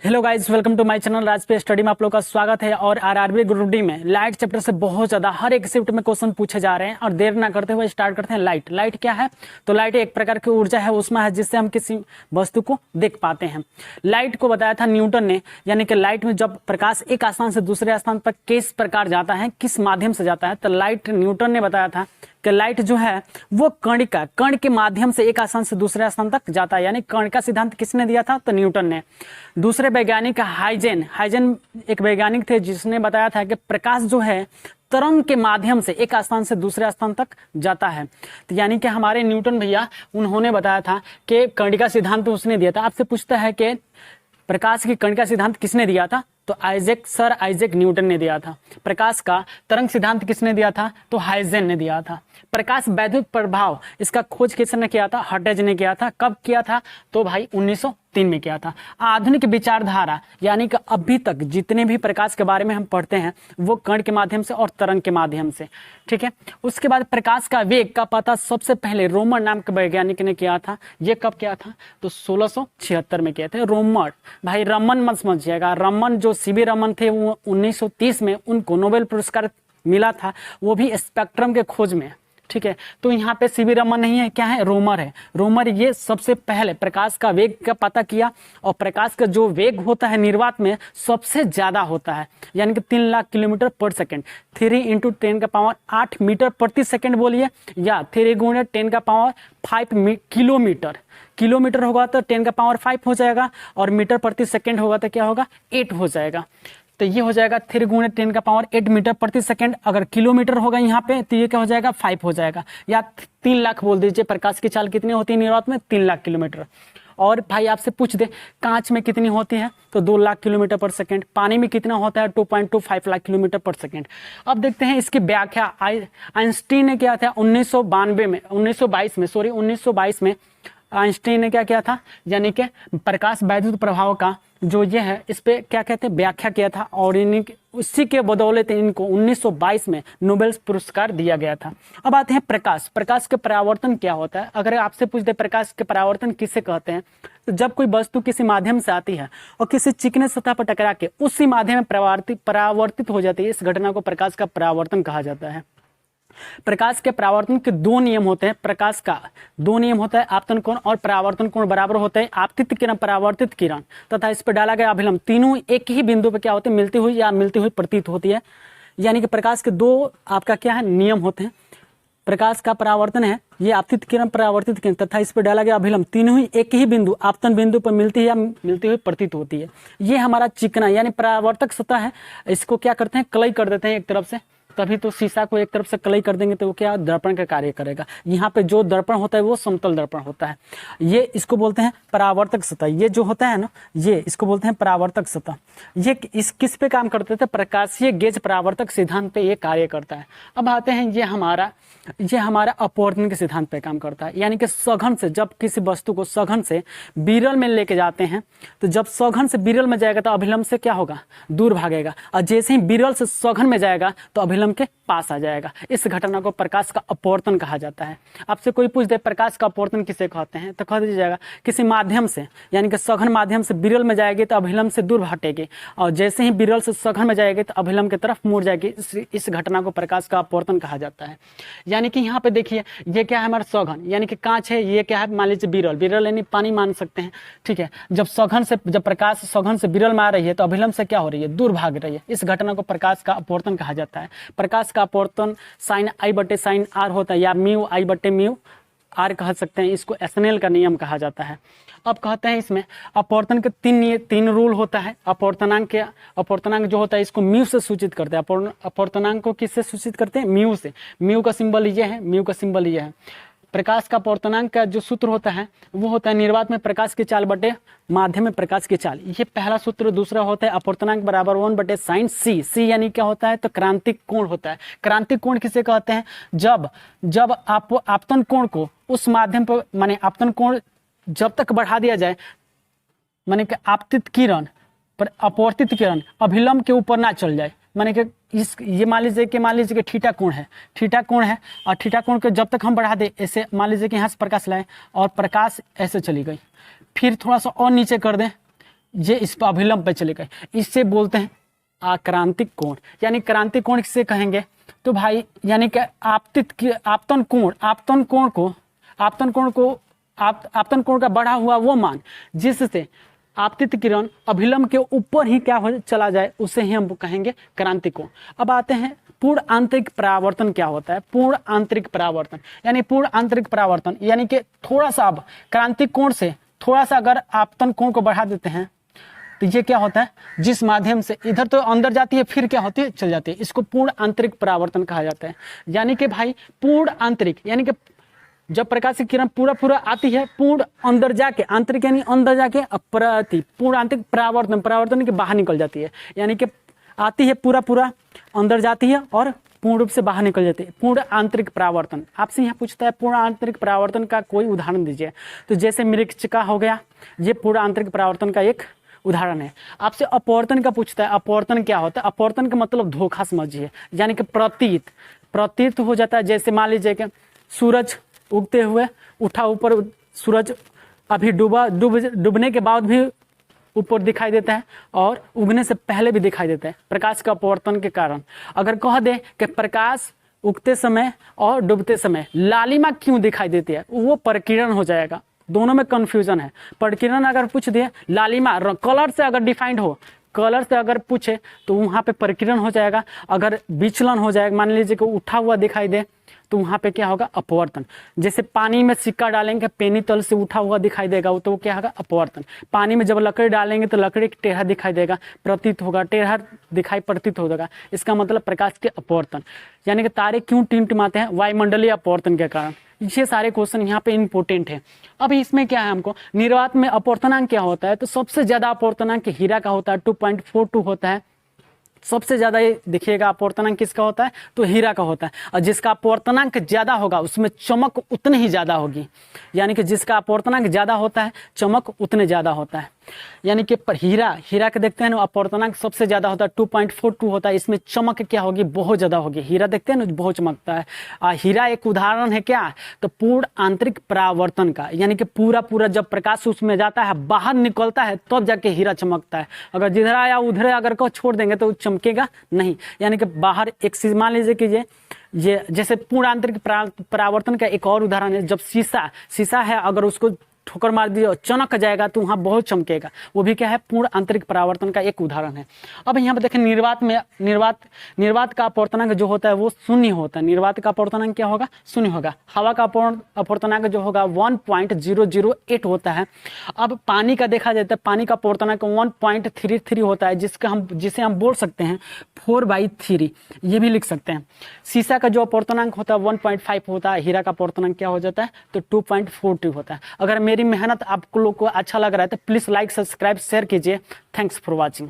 Hello guys, welcome to my channel Raj पे study में आप लोग का स्वागत है। और आरआरबी ग्रुप डी में लाइट चैप्टर से बहुत ज़्यादा हर एक शिफ्ट में क्वेश्चन पूछे जा रहे हैं और देर ना करते हुए स्टार्ट करते हैं। लाइट क्या है? तो लाइट एक प्रकार की ऊर्जा है, उसमें है जिससे हम किसी वस्तु को देख पाते हैं। लाइट को बताया था न्यूटन ने, यानी कि लाइट में जब प्रकाश एक स्थान से दूसरे स्थान पर किस प्रकार जाता है, किस माध्यम से जाता है, तो लाइट न्यूटन ने बताया था कि लाइट जो है वो कण के माध्यम से एक स्थान से दूसरे स्थान तक जाता है। यानी कण का सिद्धांत किसने दिया था? तो न्यूटन ने। दूसरे वैज्ञानिक हाइजेन एक वैज्ञानिक थे जिसने बताया था कि प्रकाश जो है तरंग के माध्यम से एक स्थान से दूसरे स्थान तक जाता है। तो यानी कि हमारे न्यूटन भैया उन्होंने बताया था कि कण का सिद्धांत उसने दिया था। आपसे पूछता है कि प्रकाश की कण का सिद्धांत किसने दिया था? तो सर आइजैक न्यूटन ने दिया था। प्रकाश का तरंग सिद्धांत किसने दिया था? तो हाइजेन ने दिया था। प्रकाश वैद्युत प्रभाव, इसका खोज किसने किया था? हर्ट्ज ने किया था। कब किया था? तो भाई 1903 में किया था। आधुनिक विचारधारा, यानी कि अभी तक जितने भी प्रकाश के बारे में हम पढ़ते हैं वो कण के माध्यम से और तरंग के माध्यम से, ठीक है। उसके बाद प्रकाश का वेग का पता सबसे पहले रोमन नाम के वैज्ञानिक ने किया था। ये कब किया था? तो 1676 में किए थे रोमन। भाई रमन मत समझिएगा, रमन जो सीवी रमन थे वो 1930 में उनको नोबेल पुरस्कार मिला था, वो भी स्पेक्ट्रम के खोज में, ठीक है। तो यहाँ पे सीवी रमन नहीं है, क्या है? रोमर है। रोमर ये सबसे पहले प्रकाश का वेग का पता किया, और प्रकाश का जो वेग होता है निर्वात में सबसे ज्यादा होता है, यानी कि 3 लाख किलोमीटर पर सेकेंड। 3 × 10⁸ मीटर प्रति सेकेंड बोलिए, या 3 × 10⁵ किलोमीटर। किलोमीटर होगा तो 10⁵ हो जाएगा, और मीटर प्रति सेकेंड होगा तो क्या होगा? 8 हो जाएगा। तो ये हो जाएगा 3 × 10⁸ मीटर प्रति सेकेंड। अगर किलोमीटर होगा यहाँ पे तो ये क्या हो जाएगा? 5 हो जाएगा, या 3 लाख बोल दीजिए। प्रकाश की चाल कितनी होती है निर्वात में? 3 लाख किलोमीटर। और भाई आपसे पूछ दे कांच में कितनी होती है? तो 2 लाख किलोमीटर पर सेकेंड। पानी में कितना होता है? 2.25 लाख किलोमीटर पर सेकेंड। अब देखते हैं इसकी व्याख्या आइंस्टीन ने किया था 1922 में आइंस्टीन ने क्या किया था, यानी कि प्रकाश वैद्युत प्रभाव का जो ये है इस पे क्या कहते हैं व्याख्या किया था, और उसी के बदौलत इनको 1922 में नोबेल पुरस्कार दिया गया था। अब आते हैं प्रकाश के परावर्तन क्या होता है। अगर आपसे पूछ दे प्रकाश के परावर्तन किसे कहते हैं, तो जब कोई वस्तु किसी माध्यम से आती है और किसी चिकने सतह पर टकरा के उसी माध्यम में परावर्तित हो जाती है, इस घटना को प्रकाश का परावर्तन कहा जाता है। प्रकाश के परावर्तन के 2 नियम होते हैं। प्रकाश का 2 नियम होता है, आपतन कोण और परावर्तन कोण बराबर होते हैं। आपतित किरण, परावर्तित किरण तथा इस पर डाला गया अभिलंब, तीनों एक ही बिंदु पर क्या होते हैं? मिलती हुई या मिलती हुई प्रतीत होती है। यानी कि प्रकाश के 2 आपका क्या है? नियम होते हैं। प्रकाश का परावर्तन है ये आपतित किरण, परावर्तित किरण तथा इस पर डाला गया अभिलंब, तीनों ही एक ही बिंदु आपतन बिंदु पर मिलती है या मिलती हुई प्रतीत होती है। ये हमारा चिकना यानी परावर्तक सतह है, इसको क्या करते हैं? कलई कर देते हैं एक तरफ से, तभी तो शीशा को एक तरफ से कलई कर देंगे तो वो क्या? दर्पण का कार्य करेगा। यहाँ पे जो दर्पण होता है वो समतल दर्पण होता है। ये इसको बोलते हैं परावर्तक सतह। ये जो होता है ना, ये इसको बोलते हैं परावर्तक सतह। ये किस पे काम करते थे? प्रकाशीय गेज परावर्तक सिद्धांत पे ये कार्य करता है। अब आते हैं ये हमारा अपवर्तन के सिद्धांत पे काम करता है। यानी कि सघन से जब किसी वस्तु को सघन से विरल में लेके जाते हैं, तो जब सघन से विरल में जाएगा तो अभिलंब से क्या होगा? दूर भागेगा, और जैसे ही विरल से सघन में जाएगा तो अभिलंब के पास आ जाएगा। इस घटना को प्रकाश का अपवर्तन कहा जाता है। आपसे कोई पूछ दे प्रकाश का अपवर्तन किसे कहते हैं, तो कह दीजिएगा किसी माध्यम से, यानी कि सघन माध्यम से विरल में जाएगी तो अभिलंब से दूर हटेगी, और जैसे ही विरल से सघन में जाएगी तो अभिलंब की तरफ मुड़ जाएगी। इस घटना को प्रकाश का अपवर्तन कहा जाता है। यानी कि यहाँ पे देखिए ये क्या है? हमारा सघन यानी कि कांच है, ये क्या है? मान लीजिए विरल यानी पानी मान सकते हैं, ठीक है। जब प्रकाश सघन से विरल में आ रही है तो अभिलंब से क्या हो रही है? दूर भाग रही है। इस घटना को प्रकाश का अपवर्तन कहा जाता है। प्रकाश का अपवर्तन sin I/sin R होता है, या μI/μR कह सकते हैं। इसको एस्नेल का नियम कहा जाता है। अब कहते हैं इसमें अपवर्तन के 3 रूल होता है। अपवर्तनांक जो होता है इसको म्यू से सूचित करते हैं। अपवर्तनांक को किससे सूचित करते हैं? म्यू से। म्यू का सिंबल ये है। प्रकाश का अपवर्तनांक का जो सूत्र होता है वो होता है निर्वात में प्रकाश की चाल बटे माध्यम में प्रकाश की चाल, ये पहला सूत्र। दूसरा होता है अपवर्तनांक बराबर 1/sin c। यानी क्या होता है? तो क्रांतिक कोण होता है। क्रांतिक कोण किसे कहते हैं? जब आप आपतन कोण को उस माध्यम पर, माने आपतन कोण जब तक बढ़ा दिया जाए, माने कि आपतित किरण पर अपवर्तित किरण अभिलंब के ऊपर ना चल जाए। माने कि ये मान लीजिए कि थीटा कोण है, और थीटा कोण को जब तक हम बढ़ा दे, ऐसे मान लीजिए कि यहाँ से प्रकाश लाए और प्रकाश ऐसे चली गई, फिर थोड़ा सा और नीचे कर दें ये इस पर अभिलंब पे चले गए, इससे बोलते हैं आक्रांतिक कोण। यानी क्रांतिक कोण किससे कहेंगे तो भाई यानी कि आपतन कोण का बढ़ा हुआ वो मान जिससे आपतित किरण अभिलंब के ऊपर ही क्या हो चला जाए, उसे ही हम कहेंगे क्रांतिक कोण। अब आते हैं पूर्ण आंतरिक परावर्तन क्या होता है। पूर्ण आंतरिक परावर्तन यानी कि थोड़ा सा अब क्रांतिक कोण से थोड़ा सा अगर आपतन कोण को बढ़ा देते हैं तो ये क्या होता है, जिस माध्यम से इधर तो अंदर जाती है फिर क्या होती है चल जाती है, इसको पूर्ण आंतरिक परावर्तन कहा जाता है। यानी कि भाई पूर्ण आंतरिक यानी कि जब प्रकाश की किरण पूरा आती है, पूर्ण अंदर जाके, आंतरिक यानी अंदर जाके पूर्ण आंतरिक परावर्तन के बाहर निकल जाती है। यानी कि आती है पूरा अंदर जाती है और पूर्ण रूप से बाहर निकल जाती है। पूर्ण आंतरिक परावर्तन आपसे यहाँ पूछता है पूर्ण आंतरिक परावर्तन का कोई उदाहरण दीजिए। तो जैसे मृच्छका हो गया, ये पूर्ण आंतरिक परावर्तन का एक उदाहरण है। आपसे अपवर्तन का पूछता है, अपवर्तन क्या होता है। अपवर्तन का मतलब धोखा समझिए, यानी कि प्रतीत हो जाता है। जैसे मान लीजिए कि सूरज उगते हुए उठा ऊपर, सूरज अभी डूबने के बाद भी ऊपर दिखाई देता है और उगने से पहले भी दिखाई देता है प्रकाश का अपवर्तन के कारण। अगर कह दे कि प्रकाश उगते समय और डूबते समय लालिमा क्यों दिखाई देती है, वो प्रकीर्णन हो जाएगा। दोनों में कंफ्यूजन है। प्रकीर्णन अगर पूछ दिए, लालिमा कलर से अगर डिफाइंड हो, कलर से अगर पूछे तो वहाँ पे प्रकीर्णन हो जाएगा। अगर विचलन हो जाएगा, मान लीजिए कि उठा हुआ दिखाई दे तो वहाँ पे क्या होगा अपवर्तन। जैसे पानी में सिक्का डालेंगे, पेनी तल से उठा हुआ दिखाई देगा, तो वो क्या होगा अपवर्तन। पानी में जब लकड़ी डालेंगे तो लकड़ी टेढ़ा दिखाई देगा, प्रतीत होगा, टेढ़ा दिखाई प्रतीत होगा, इसका मतलब प्रकाश के अपवर्तन। यानी कि तारे क्यों टिमटिमाते हैं, वायुमंडलीय अपवर्तन के कारण। ये सारे क्वेश्चन यहाँ पे इंपॉर्टेंट है। अब इसमें क्या है, हमको निर्वात में अपवर्तनांक क्या होता है, तो सबसे ज्यादा अपवर्तनांक हीरा का होता है, 2.42 होता है। सबसे ज्यादा ये देखिएगा अपवर्तनांक किसका होता है, तो हीरा का होता है। और जिसका अपवर्तनांक ज्यादा होगा उसमें चमक उतनी ही ज्यादा होगी। यानी कि जिसका अपवर्तनांक ज्यादा होता है चमक उतने ज्यादा होता है। यानी कि पर हीरा के देखते हैं ना, अपवर्तनांक सबसे ज्यादा होता है, 2.42 होता है। इसमें चमक क्या होगी, बहुत ज्यादा होगी। हीरा देखते हैं ना, बहुत चमकता है। हीरा एक उदाहरण है क्या, तो पूर्ण आंतरिक परावर्तन का। यानी कि पूरा जब प्रकाश उसमें जाता है, बाहर निकलता है, तब जाके हीरा चमकता है। अगर जिधर आया उधर अगर को छोड़ देंगे तो चमकेगा नहीं। यानी कि बाहर एक चीज मान लीजिए कि ये जैसे पूर्ण आंतरिक परावर्तन का एक और उदाहरण है, जब शीशा है, अगर उसको ठोकर मार दिए और चमक जाएगा तो वहाँ बहुत चमकेगा, वो भी क्या है, पूर्ण आंतरिक परावर्तन का एक उदाहरण है। अब यहाँ पर देखें निर्वात का अपवर्तनांक जो होता है वो शून्य होता है। निर्वात का अपवर्तनांक क्या होगा, शून्य होगा। हवा का अपवर्तनांक जो होगा 1.008 होता है। अब पानी का देखा जाता है, पानी का अपवर्तनांक 1.33 होता है, जिसे हम बोल सकते हैं 4/3, ये भी लिख सकते हैं। शीशा का जो अपवर्तनांक होता है 1.5 होता है। हीरा का अपवर्तनांक क्या हो जाता है, तो 2.42 होता है। अगर मेरी मेहनत आप लोग को अच्छा लग रहा है तो प्लीज लाइक, सब्सक्राइब, शेयर कीजिए। Thanks for watching.